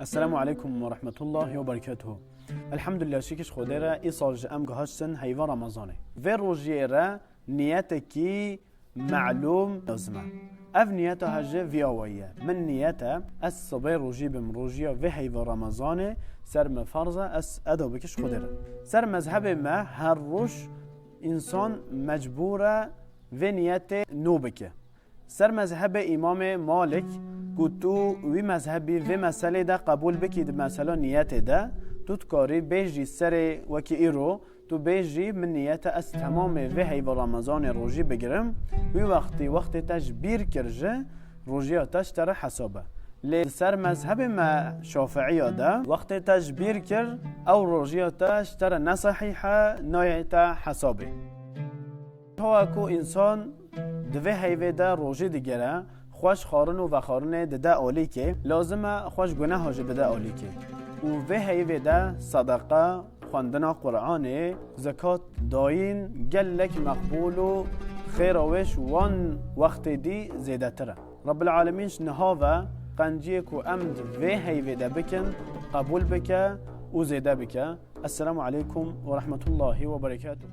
السلام عليكم ورحمة الله وبركاته. الحمد لله شكش خوديرا إيصال جام جهاشتن هيفا رمضاني في روجيرا نياتكي معلوم لازمة اف نياتا هجه فياوية من نياتا الصبي روجي بمروجيا في هيفا رمضاني سر مفرزة اس ادو بكش خوديرا سر مذهب ما هر روش انسان مجبورة في نيات نوبكه سر مذهب امام مالک گوتو وی مذهبی و مسئله ده قبول بکید مثلا نیت ده تو تکاری بیجی سر وکی ایرو تو بیجی من نیت از تمام و هیو رمضان روژی بگیرم وی وقت تجبیر کرجه روژی تش تر حسابه لی سر مذهب ما شافعی ده وقت تجبیر کر او روژی تش تر نصحیحه نایت حسابه تو اکو انسان دوی هیوه ده روژی دیگره خوش خارن و خارن ده آلی که لازمه خوش گناه هاجه بده آلی که و وی هیوه ده صدقه خواندن قرآن زکات داین گلک مقبول و خیر وش وان وقت دی زیده تره رب العالمینش نهاوه قنجیه که امد وی هیوه ده بکن قبول بکه و زیده بکه. السلام علیکم و رحمت الله و برکاته.